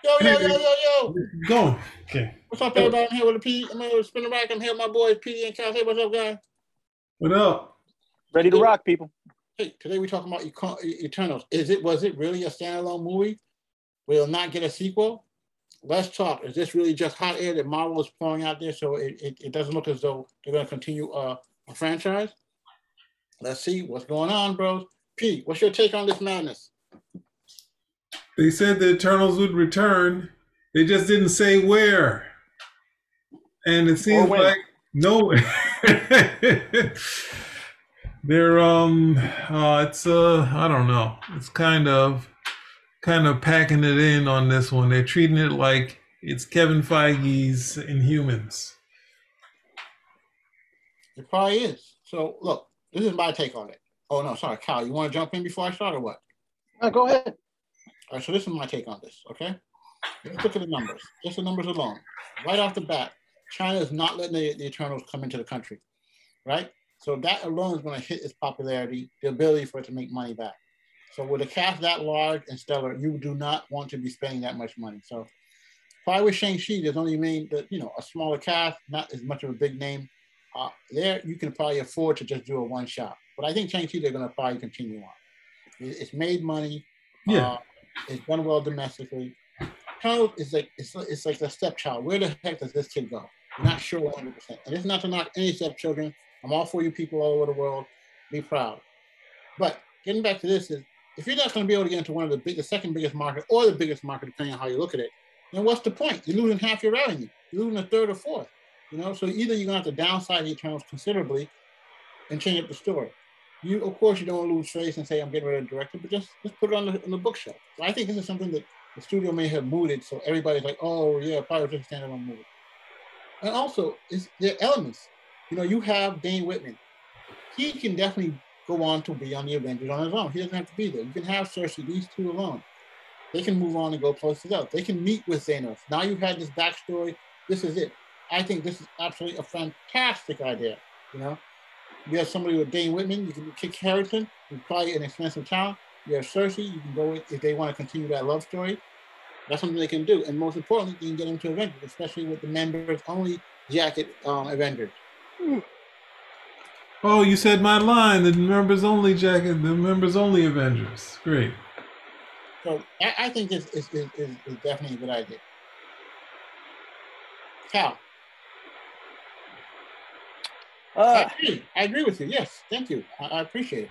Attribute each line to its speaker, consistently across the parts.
Speaker 1: Yo.
Speaker 2: Going. Okay.
Speaker 1: What's up, everybody? I'm here with a P. I'm here with Spinner Rack. I'm here with my boys, PD and Cal. Hey, what's up, guys?
Speaker 2: What up?
Speaker 3: Ready to
Speaker 1: Today,
Speaker 3: rock, people.
Speaker 1: hey, today we're talking about Eternals. Was it really a standalone movie? Will it not get a sequel? Let's talk. Is this really just hot air that Marvel is pouring out there so it doesn't look as though they're going to continue a franchise? Let's see what's going on, bros. P, what's your take on this madness?
Speaker 2: They said the Eternals would return. They just didn't say where. And it seems like no. They're it's I don't know. It's kind of packing it in on this one. They're treating it like it's Kevin Feige's Inhumans.
Speaker 1: It probably is. So look, this is my take on it. Oh no, sorry, Cal. You want to jump in before I start or what?
Speaker 3: Go ahead.
Speaker 1: All right, so this is my take on this, okay? Let's look at the numbers. Just the numbers alone. Right off the bat, China is not letting the Eternals come into the country, right? So that alone is going to hit its popularity, the ability for it to make money back. So with a cast that large and stellar, you do not want to be spending that much money. So probably with Shang-Chi, there's only a smaller cast, not as much of a big name. There, you can probably afford to just do a one shot. But I think Shang-Chi, they're going to probably continue on. It's made money.
Speaker 2: Yeah.
Speaker 1: It's done well domestically. Eternals is like it's like a stepchild. Where the heck does this kid go? You're not sure 100%. And it's not to knock any stepchildren. I'm all for you people all over the world. Be proud. But getting back to this is, if you're not going to be able to get into the second biggest market or the biggest market, depending on how you look at it, then what's the point? You're losing half your revenue. You're losing a third or fourth. So either you're going to have to downsize the Eternals considerably and change up the story. Of course, you don't want to lose face and say, I'm getting rid of the director, but just put it on the bookshelf. So I think this is something that the studio may have mooted, so everybody's like, oh, yeah, probably just a standalone movie. And also, there are elements. You have Dane Whitman. He can definitely go on to be on the Avengers on his own. He doesn't have to be there. You can have Cersei, these two alone. They can move on and go places else. They can meet with Thanos. Now you've had this backstory. This is it. I think this is absolutely a fantastic idea. You have somebody with Dane Whitman. You can kick Harrison, who's probably an expensive talent. You have Cersei. You can go with, if they want to continue that love story. That's something they can do. And most importantly, you can get into Avengers, especially with the members-only jacket Avengers.
Speaker 2: Oh, you said my line, the members-only jacket, the members-only Avengers. Great.
Speaker 1: So I think it's definitely a good idea. Cal. I agree with you. Yes, thank you. I appreciate it.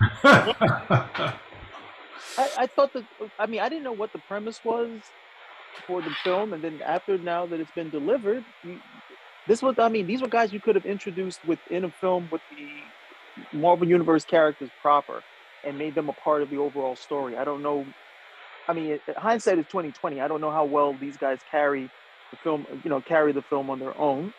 Speaker 3: I thought that, I didn't know what the premise was for the film, and then now that it's been delivered, these were guys you could have introduced within a film with the Marvel Universe characters proper and made them a part of the overall story. I don't know. Hindsight is 2020. I don't know how well these guys carry the film on their own.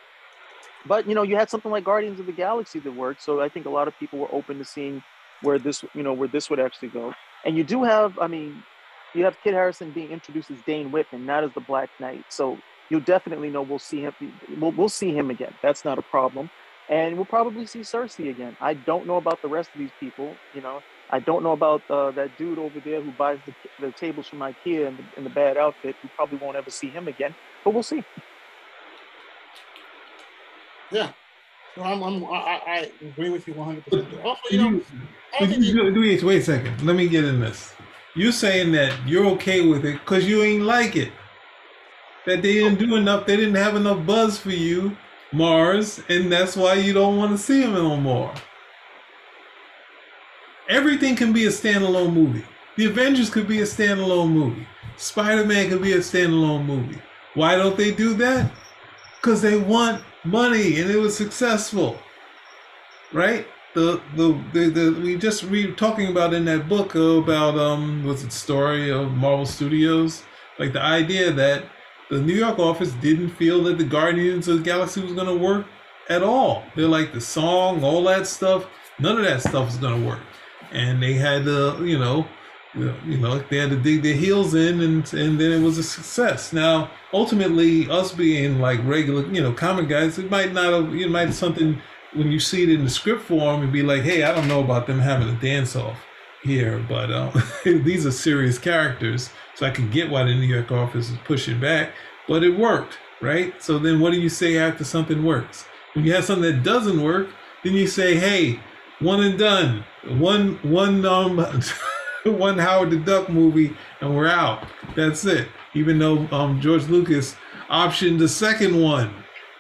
Speaker 3: But you had something like Guardians of the Galaxy that worked, so I think a lot of people were open to seeing where this would actually go. And you do have, you have Kit Harington being introduced as Dane Whitman, not as the Black Knight. So you'll definitely know we'll see him. We'll see him again. That's not a problem, and we'll probably see Cersei again. I don't know about the rest of these people. I don't know about that dude over there who buys the tables from IKEA in the bad outfit. We probably won't ever see him again, but we'll see.
Speaker 1: Yeah, so I agree with you 100%. Also,
Speaker 2: wait a second. Let me get in this. You're saying that you're okay with it because you ain't like it. That they didn't do enough. They didn't have enough buzz for you, Mars, and that's why you don't want to see them no more. Everything can be a standalone movie. The Avengers could be a standalone movie. Spider-Man could be a standalone movie. Why don't they do that? Because they want money, and it was successful, right? We just read talking about in that book about was it Story of Marvel Studios, like the idea that the New York office didn't feel that the Guardians of the Galaxy was going to work at all. They're like the song, all that stuff. None of that stuff is going to work, and they had to, they had to dig their heels in, and then it was a success. Now, ultimately, us being like regular, comic guys, it might not have, it might something when you see it in the script form and be like, hey, I don't know about them having a dance off. here, but these are serious characters, so I can get why the New York office is pushing back, but it worked, right? So then what do you say after something works? When you have something that doesn't work, then you say, hey, one and done. One one Howard the Duck movie and we're out. That's it. Even though George Lucas optioned the second one,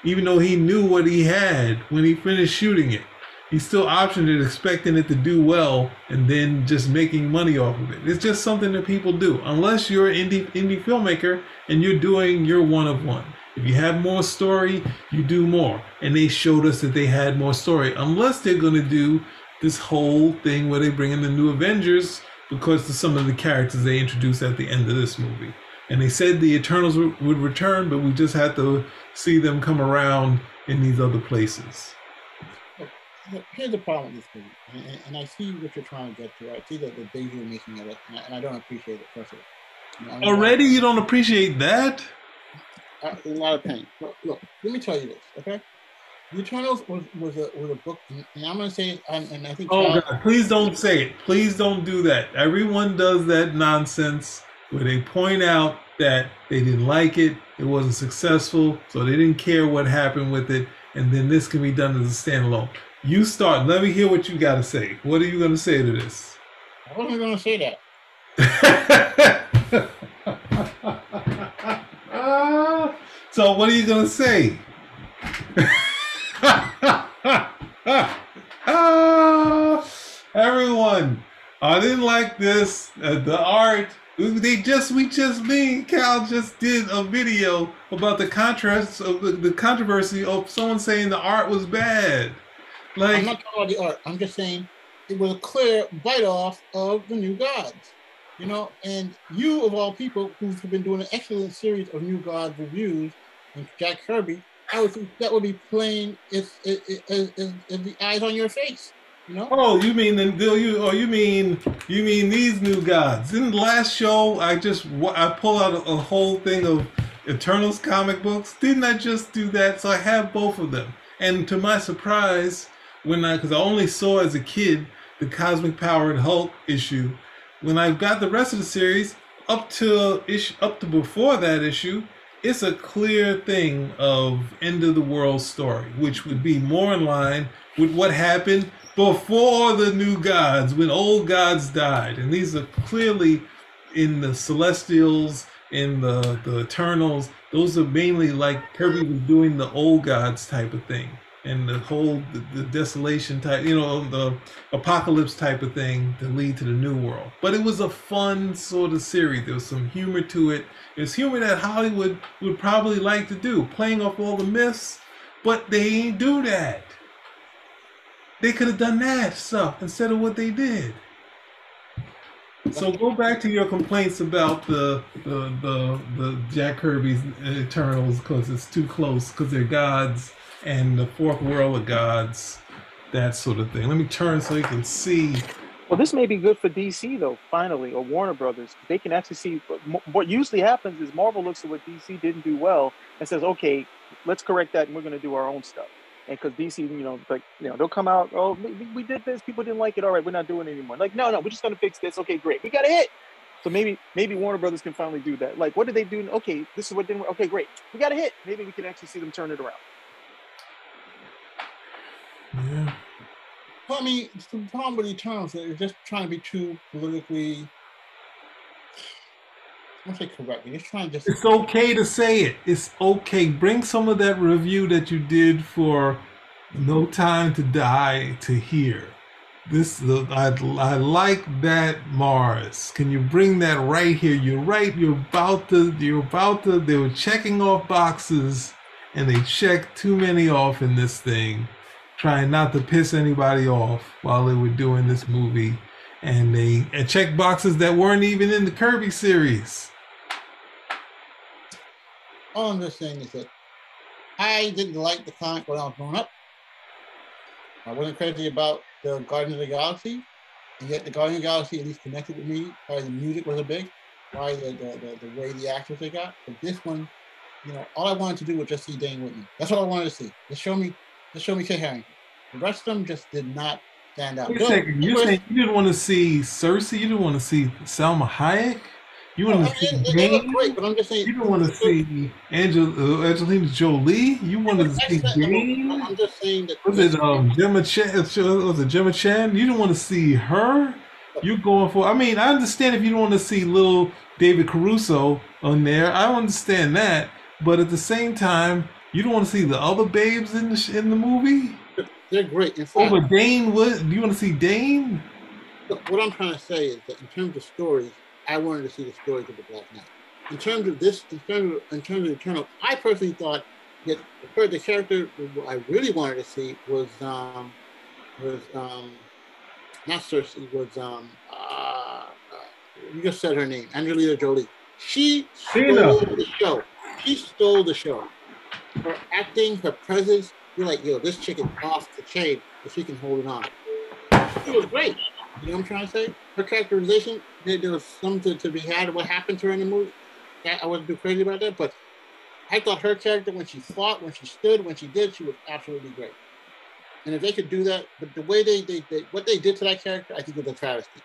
Speaker 2: even though he knew what he had when he finished shooting it. He still optioned it, expecting it to do well, and then just making money off of it. It's just something that people do. Unless you're an indie filmmaker and you're doing your one of one. If you have more story, you do more. And they showed us that they had more story. Unless they're going to do this whole thing where they bring in the new Avengers because of some of the characters they introduced at the end of this movie. And they said the Eternals would return, but we just had to see them come around in these other places.
Speaker 1: Here's the problem with this movie, and I see what you're trying to get to. I see the things you're making of it, and I don't appreciate it personally.
Speaker 2: Already, you don't appreciate that?
Speaker 1: A lot of pain. Look, let me tell you this, okay? The Eternals was a book, and I'm going to say it, and I think...
Speaker 2: Oh, God, please don't say it. Please don't do that. Everyone does that nonsense where they point out that they didn't like it, it wasn't successful, so they didn't care what happened with it, and then this can be done as a standalone. You start. Let me hear what you got to say. What are you going to say to this?
Speaker 1: I wasn't going to say that.
Speaker 2: So what are you going to say? Everyone, I didn't like this. The art. Me and Cal just did a video about the controversy of someone saying the art was bad. Like,
Speaker 1: I'm not talking about the art. I'm just saying it was a clear bite off of the New Gods, you know. And you, of all people, who've been doing an excellent series of New Gods reviews, and Jack Kirby, I would think that would be plain as the eyes on your face, you know.
Speaker 2: Oh, you mean you mean these New Gods? In the last show, I pulled out a whole thing of Eternals comic books. Didn't I just do that? So I have both of them, and to my surprise. Because I only saw as a kid the Cosmic Powered Hulk issue. When I got the rest of the series, up to before that issue, it's a clear thing of end of the world story, which would be more in line with what happened before the New Gods, when old gods died. And these are clearly in the Celestials, in the Eternals. Those are mainly like Kirby was doing the old gods type of thing. And the whole the desolation type, you know, the apocalypse type of thing to lead to the new world. But it was a fun sort of series. There was some humor to it. It's humor that Hollywood would probably like to do, playing off all the myths, but they ain't do that. They could have done that stuff instead of what they did. So go back to your complaints about the Jack Kirby's Eternals because it's too close, because they're gods. And the fourth world of gods, that sort of thing. Let me turn so you can see.
Speaker 3: Well, this may be good for DC, though, finally, or Warner Brothers. They can actually see what usually happens is Marvel looks at what DC didn't do well and says, okay, let's correct that and we're going to do our own stuff. And because DC, they'll come out, oh, we did this, people didn't like it, all right, we're not doing it anymore. Like, no, we're just going to fix this. Okay, great. We got a hit. So maybe Warner Brothers can finally do that. Like, what did they do? Okay, this is what didn't work. Okay, great. We got a hit. Maybe we can actually see them turn it around.
Speaker 2: Yeah.
Speaker 1: Well, I mean, the problem with Eternals is just trying to be too politically, I don't say correctly. It's trying to just.
Speaker 2: It's okay to say it. It's okay. Bring some of that review that you did for No Time to Die to here. I like that, Mars. Can you bring that right here? You're right. You're about to. They were checking off boxes, and they checked too many off in this thing. Trying not to piss anybody off while they were doing this movie, and they checked boxes that weren't even in the Kirby series.
Speaker 1: All I'm just saying is that I didn't like the comic when I was growing up. I wasn't crazy about the Guardians of the Galaxy, and yet the Guardians of the Galaxy at least connected with me. Probably the music was a big, probably the way the actors they got. But this one, all I wanted to do was just see Dane Whitman. That's what I wanted to see. Just show me Kit Harington. The rest of them just did not stand out.
Speaker 2: Wait a second. You're saying you didn't want to see Cersei? You didn't want to see Salma Hayek? You want to see
Speaker 1: they look great, but I'm just saying.
Speaker 2: You don't want to see Angelina Jolie? You wanted to see Dane?
Speaker 1: I'm just saying that.
Speaker 2: Was it Gemma Chan? Was it Gemma Chan? You didn't want to see her? You're going for. I mean, I understand if you don't want to see little David Caruso on there. I understand that, but at the same time, you don't want to see the other babes in the movie.
Speaker 1: They're great. In fact,
Speaker 2: over Dane, what do you want to see Dane?
Speaker 1: Look, what I'm trying to say is that in terms of stories, I wanted to see the stories of the Black Knight. In terms of this, in terms of Eternal, I personally thought that the character I really wanted to see was not Cersei, was you just said her name, Angelina Jolie. She stole the show. She stole the show. Her acting, her presence, you're like, yo, this chick is off the chain, but she can hold it on. It was great. You know what I'm trying to say? Her characterization, there was something to be had. What happened to her in the movie? I wasn't too crazy about that, but I thought her character, when she fought, when she stood, when she did, she was absolutely great. And if they could do that, but the way what they did to that character, I think was a travesty.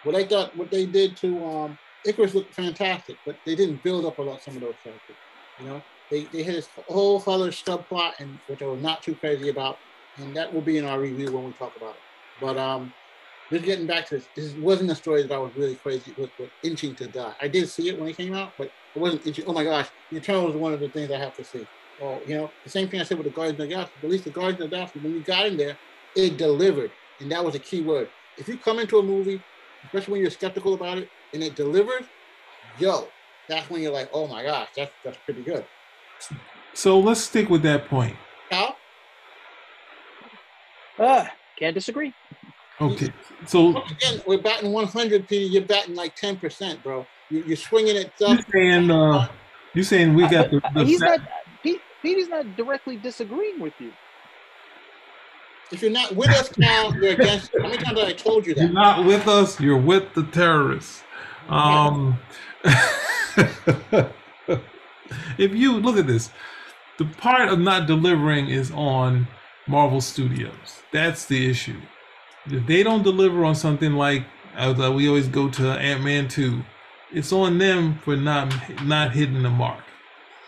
Speaker 1: What they did to Icarus looked fantastic, but they didn't build up about some of those characters. You know, they hit this whole other subplot, and which I was not too crazy about, and that will be in our review when we talk about it. But just getting back to this wasn't a story that I was really crazy with itching to die. I did see it when it came out, but it wasn't itching. Oh my gosh, the Eternal was one of the things I have to see. Oh, you know, the same thing I said with the Guardians of the Galaxy. At least the Guardians of the Galaxy, when you got in there, it delivered, and that was a key word. If you come into a movie, especially when you're skeptical about it, and it delivers, yo, that's when you're like, oh my gosh, that's pretty good.
Speaker 2: So let's stick with that point.
Speaker 1: How?
Speaker 3: Can't disagree.
Speaker 2: Okay, so
Speaker 1: again, we're batting 100, Peter. You're batting like 10%, bro. You're swinging it up.
Speaker 2: You're saying we got the
Speaker 3: Peter's not directly disagreeing with you.
Speaker 1: If you're not with us now, you're against. How many times have I told you that?
Speaker 2: You're not with us. You're with the terrorists. If you look at this, the part of not delivering is on Marvel Studios. That's the issue. If they don't deliver on something like we always go to Ant-Man 2, it's on them for not hitting the mark,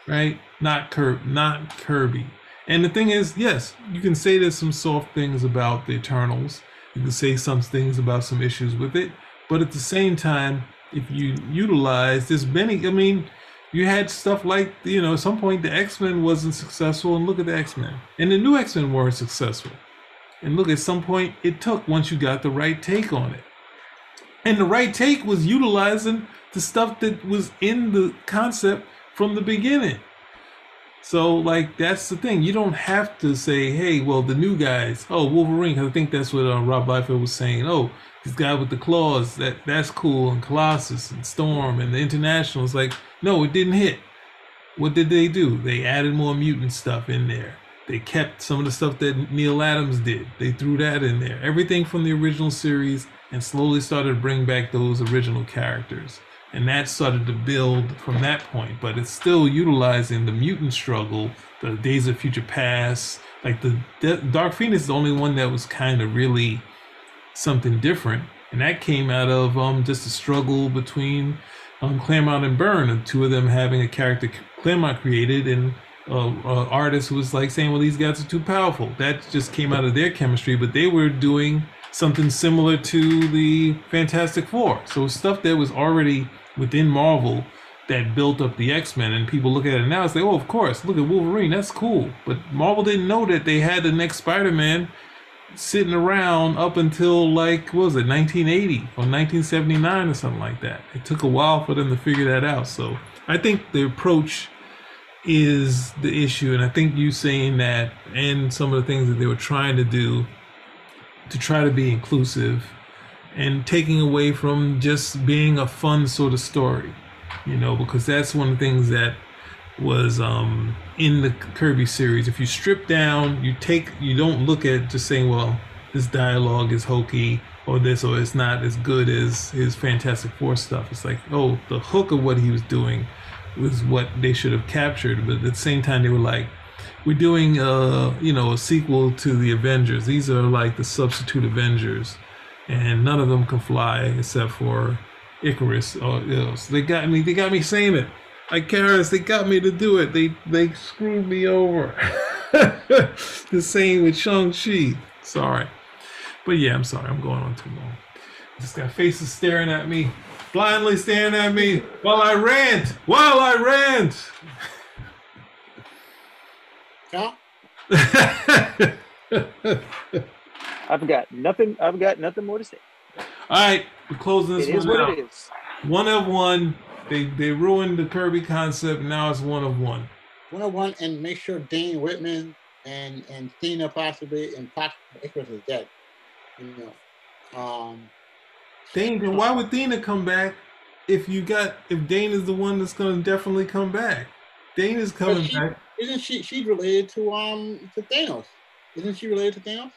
Speaker 2: right? Not Kirby. And the thing is, yes, you can say there's some soft things about the Eternals. You can say some things about some issues with it. But at the same time, if you utilize this many, I mean, you had stuff like, you know, at some point the X-Men wasn't successful, and look at the X-Men. And the new X-Men weren't successful. And look, at some point it took once you got the right take on it. And the right take was utilizing the stuff that was in the concept from the beginning. So, like, that's the thing. You don't have to say, hey, well, the new guys, oh, Wolverine, because I think that's what Rob Liefeld was saying. Oh, this guy with the claws, that's cool, and Colossus and Storm and the International. It's like, no, it didn't hit. What did they do? They added more mutant stuff in there. They kept some of the stuff that Neil Adams did. They threw that in there. Everything from the original series, and slowly started to bring back those original characters. And that started to build from that point. But it's still utilizing the mutant struggle, the Days of Future Past. Like the Dark Phoenix is the only one that was kind of really something different. And that came out of just a struggle between Claremont and Byrne, and two of them having a character Claremont created, and artist was like saying, well, these guys are too powerful. That just came out of their chemistry, but they were doing something similar to the Fantastic Four. So stuff that was already within Marvel that built up the X-Men, and people look at it now and say, oh, of course, look at Wolverine, that's cool. But Marvel didn't know that they had the next Spider-Man sitting around up until, like, what was it, 1980 or 1979 or something like that. It took a while for them to figure that out. So I think the approach is the issue, and I think you saying that, and some of the things that they were trying to do to try to be inclusive and taking away from just being a fun sort of story, you know, because that's one of the things that was in the Kirby series. If you strip down, you don't look at just saying, well, this dialogue is hokey or this, or it's not as good as his Fantastic Four stuff. It's like, oh, the hook of what he was doing was what they should have captured. But at the same time, they were like, we're doing a sequel to the Avengers. These are like the substitute Avengers, and none of them can fly except for Icarus. So they got me. They got me saying it. Like Karis, they got me to do it. They screwed me over. The same with Shang-Chi. Sorry, but yeah, I'm sorry. I'm going on too long. Just got faces staring at me, blindly staring at me while I rant. While I rant.
Speaker 1: Cal?
Speaker 3: I've got nothing more to say.
Speaker 2: All right, we're closing this
Speaker 3: It is
Speaker 2: one
Speaker 3: what
Speaker 2: out.
Speaker 3: it is.
Speaker 2: 1 of 1. They ruined the Kirby concept. Now it's 1 of 1.
Speaker 1: 101, and make sure Dane Whitman and Thena possibly and Icarus is dead. You know.
Speaker 2: Dane, why would Thena come back if Dane is the one that's gonna definitely come back? Dane is coming back.
Speaker 1: Isn't she's related to Thanos? Isn't she related to Thanos?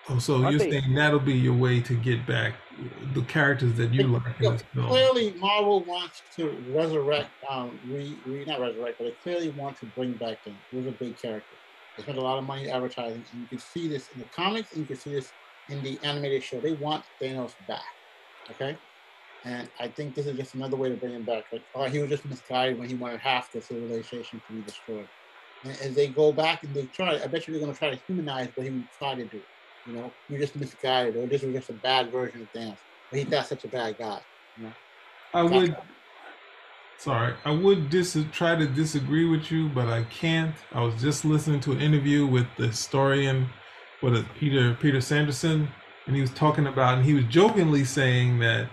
Speaker 2: Oh, so you're saying that'll be your way to get back the characters that you like in this film?
Speaker 1: Clearly, Marvel wants to resurrect, not resurrect, but they clearly want to bring back Thanos. He was a big character. They spent a lot of money advertising, and you can see this in the comics, and you can see this in the animated show. They want Thanos back, okay? And I think this is just another way to bring him back. Like, he was just misguided when he wanted half the civilization to be destroyed. And as they go back and they try, I bet you they're going to try to humanize what he would try to do. You know, you're just misguided, or this was just a bad version of Thanos. But he's not such a bad guy. You know? I
Speaker 2: would try to disagree with you, but I can't. I was just listening to an interview with the historian, Peter Sanderson, and he was talking about, and he was jokingly saying that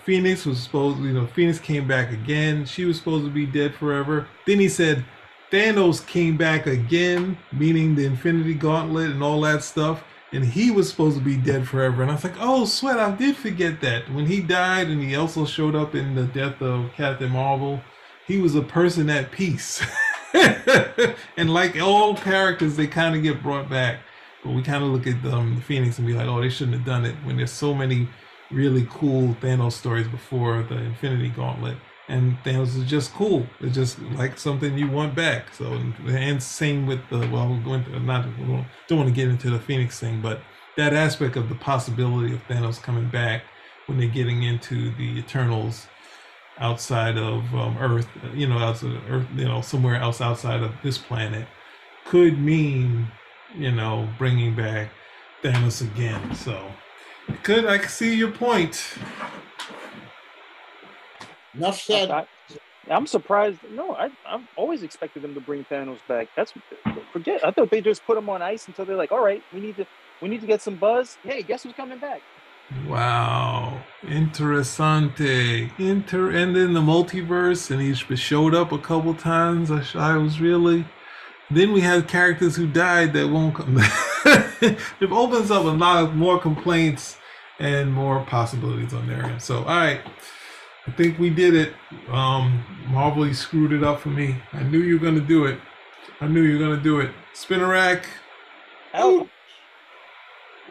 Speaker 2: Phoenix was Phoenix came back again. She was supposed to be dead forever. Then he said Thanos came back again, meaning the Infinity Gauntlet and all that stuff, and he was supposed to be dead forever. And I was like, oh, sweat, I did forget that. When he died, and he also showed up in the death of Captain Marvel, he was a person at peace. And like all characters, they kind of get brought back. But we kind of look at the Phoenix and be like, oh, they shouldn't have done it, when there's so many really cool Thanos stories before the Infinity Gauntlet. And Thanos is just cool. It's just like something you want back. So, and same with don't want to get into the Phoenix thing, but that aspect of the possibility of Thanos coming back when they're getting into the Eternals outside of Earth, outside of Earth, somewhere else outside of this planet, could mean, bringing back Thanos again. So, I can see your point.
Speaker 1: Enough said.
Speaker 3: I'm surprised. No, I've always expected them to bring Thanos back. I thought they just put him on ice until they're like, all right, we need to get some buzz. Hey, guess who's coming back?
Speaker 2: Wow, interessante. And then the multiverse, and he showed up a couple times. I was really. Then we have characters who died that won't come. It opens up a lot of more complaints and more possibilities on their end. So, all right. I think we did it. Marvel, you screwed it up for me. I knew you were going to do it. Spinner rack.
Speaker 3: Out.